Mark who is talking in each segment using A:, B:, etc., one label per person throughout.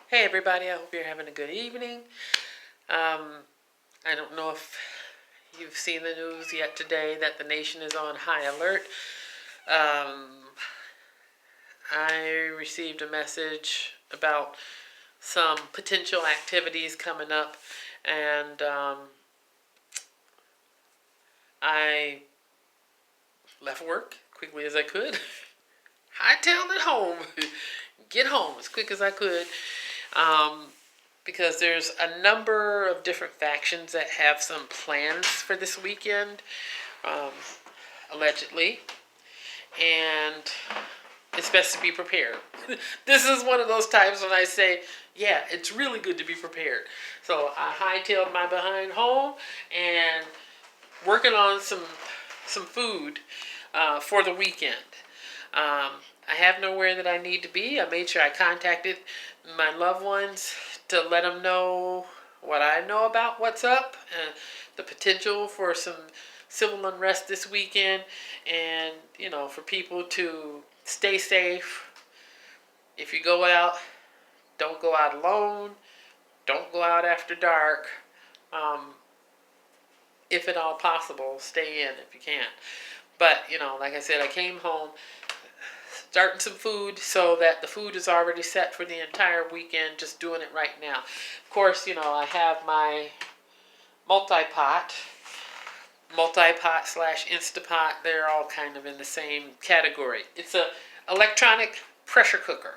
A: Hey everybody, I hope you're having a good evening. I don't know if you've seen the news yet today that the nation is on high alert. I received a message about some potential activities coming up, and I left work quickly as I could. Hightailed it home. Get home as quick as I could. Because there's a number of different factions that have some plans for this weekend, allegedly, and it's best to be prepared. This is one of those times when I say, yeah, it's really good to be prepared. So I hightailed my behind home and working on some food for the weekend. I have nowhere that I need to be. I made sure I contacted my loved ones to let them know what I know about what's up, and the potential for some civil unrest this weekend, and for people to stay safe. If you go out, don't go out alone. Don't go out after dark. If at all possible, stay in if you can. But like I said, I came home starting some food so that the food is already set for the entire weekend, just doing it right now. Of course, I have my multi-pot slash instapot. They're all kind of in the same category. It's a electronic pressure cooker.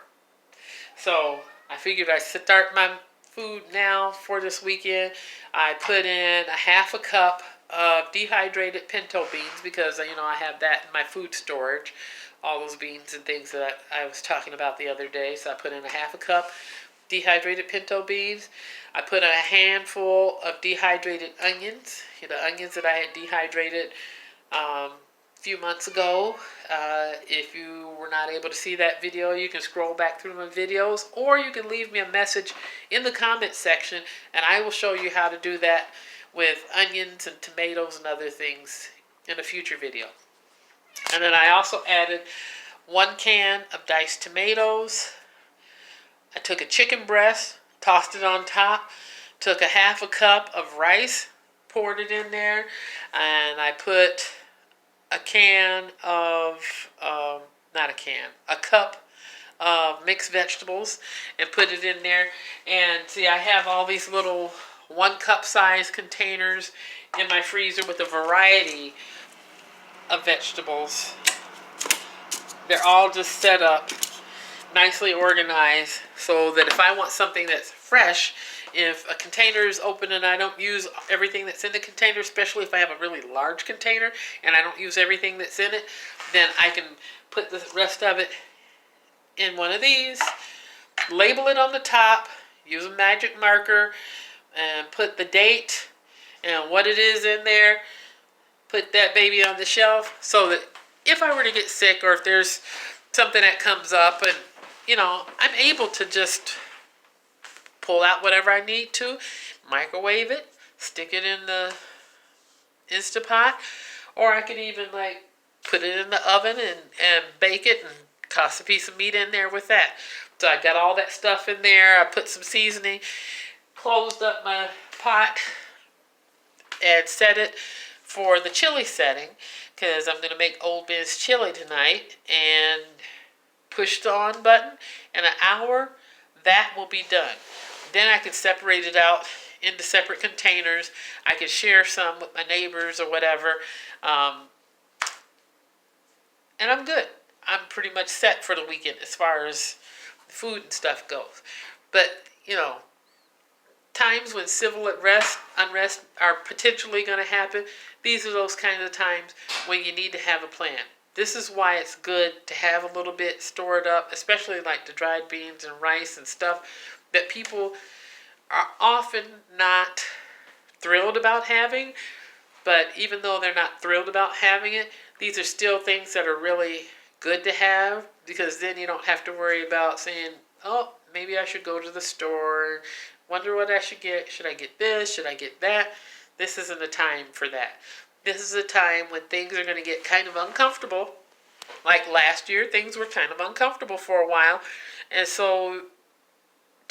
A: So I figured I'd start my food now for this weekend. I put in a half a cup of dehydrated pinto beans because I have that in my food storage, all those beans and things that I was talking about the other day. So I put in a half a cup dehydrated pinto beans. I put in a handful of dehydrated onions, the onions that I had dehydrated a few months ago. If you were not able to see that video, you can scroll back through my videos, or you can leave me a message in the comment section and I will show you how to do that with onions and tomatoes and other things in a future video. And then I also added 1 can of diced tomatoes. I took a chicken breast, tossed it on top, took a half a cup of rice, poured it in there, and I put a cup of mixed vegetables and put it in there. And see, I have all these little 1 cup size containers in my freezer with a variety of vegetables. They're all just set up nicely organized so that if I want something that's fresh, if a container is open and I don't use everything that's in the container, especially if I have a really large container and I don't use everything that's in it, then I can put the rest of it in one of these, label it on the top, use a magic marker, and put the date and what it is in there, put that baby on the shelf so that if I were to get sick or if there's something that comes up and I'm able to just pull out whatever I need to, microwave it, stick it in the Instapot, or I could even put it in the oven and bake it and toss a piece of meat in there with that. So I got all that stuff in there. I put some seasoning, closed up my pot, and set it for the chili setting because I'm going to make Old Ben's chili tonight, and push the on button. In an hour, that will be done. Then I can separate it out into separate containers. I can share some with my neighbors or whatever. And I'm good. I'm pretty much set for the weekend as far as food and stuff goes. But, times when civil unrest are potentially going to happen, these are those kinds of times when you need to have a plan. This is why it's good to have a little bit stored up, especially like the dried beans and rice and stuff that people are often not thrilled about having. But even though they're not thrilled about having it, these are still things that are really good to have, because then you don't have to worry about saying, oh, maybe I should go to the store, wonder what I should get. Should I get this? Should I get that? This isn't a time for that. This is a time when things are going to get kind of uncomfortable. Like last year, things were kind of uncomfortable for a while. And so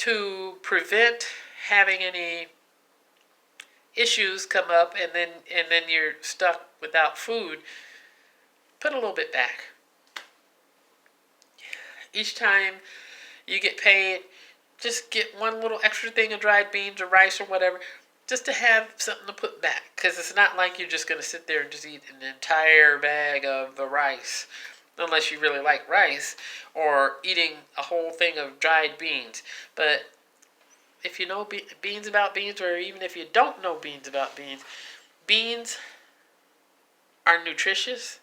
A: to prevent having any issues come up and then you're stuck without food, put a little bit back. Each time you get paid, just get one little extra thing of dried beans or rice or whatever, just to have something to put back. Because it's not like you're just going to sit there and just eat an entire bag of the rice, unless you really like rice, or eating a whole thing of dried beans. But if you know beans about beans, or even if you don't know beans about beans, beans are nutritious.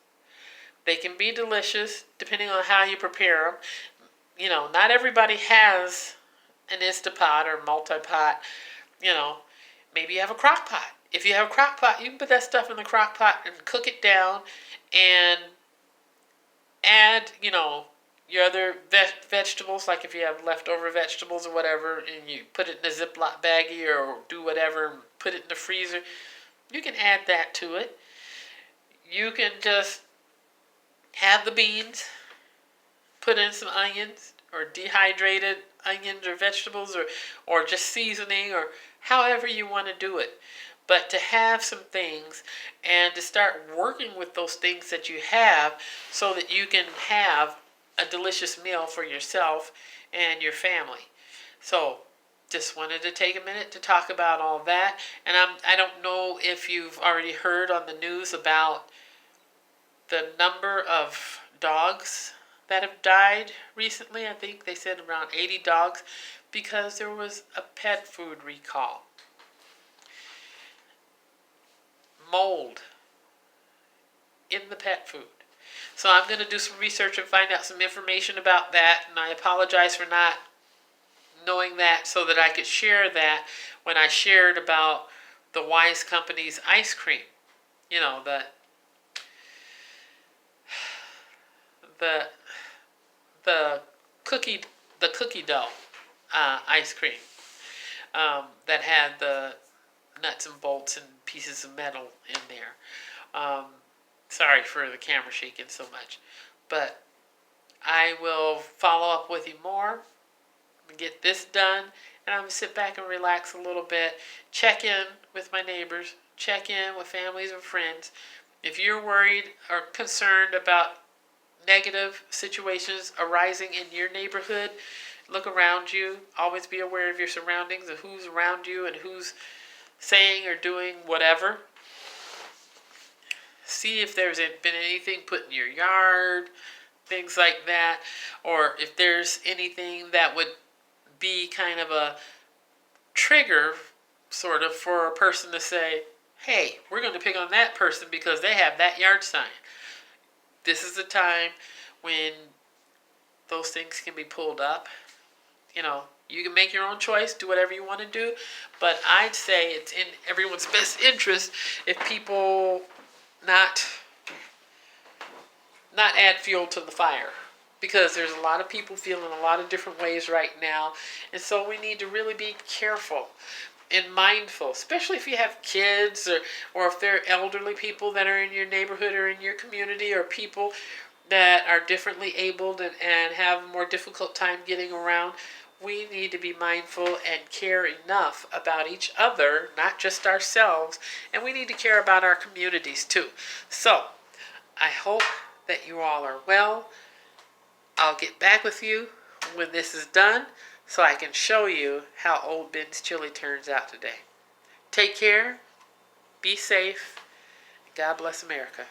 A: They can be delicious depending on how you prepare them. You know, not everybody has an instapot or multi-pot. You know, maybe you have a crock pot. If you have a crock pot, you can put that stuff in the crock pot and cook it down and add, you know, your other vegetables, like if you have leftover vegetables or whatever, and you put it in a Ziploc baggie or do whatever and put it in the freezer, you can add that to it. You can just have the beans, put in some onions or dehydrated onions or vegetables or just seasoning or however you want to do it. But to have some things and to start working with those things that you have so that you can have a delicious meal for yourself and your family. So just wanted to take a minute to talk about all that. And I don't know if you've already heard on the news about the number of dogs that have died recently. I think they said around 80 dogs because there was a pet food recall. Mold in the pet food. So I'm going to do some research and find out some information about that, and I apologize for not knowing that so that I could share that when I shared about the Wise Company's ice cream. You know, the cookie dough ice cream that had the nuts and bolts and pieces of metal in there. Sorry for the camera shaking so much, but I will follow up with you more, get this done, and I'm going to sit back and relax a little bit, check in with my neighbors, check in with families and friends. If you're worried or concerned about negative situations arising in your neighborhood, look around you. Always be aware of your surroundings and who's around you and who's saying or doing whatever. See if there's been anything put in your yard, things like that, or if there's anything that would be kind of a trigger sort of for a person to say, hey, we're going to pick on that person because they have that yard sign. This is the time when those things can be pulled up. You know, you can make your own choice, do whatever you want to do, but I'd say it's in everyone's best interest if people not add fuel to the fire, because there's a lot of people feeling a lot of different ways right now, and so we need to really be careful and mindful, especially if you have kids or if there are elderly people that are in your neighborhood or in your community, or people that are differently abled and have a more difficult time getting around. We need to be mindful and care enough about each other, not just ourselves, and we need to care about our communities too. So, I hope that you all are well. I'll get back with you when this is done so I can show you how Old Ben's chili turns out today. Take care, be safe, and God bless America.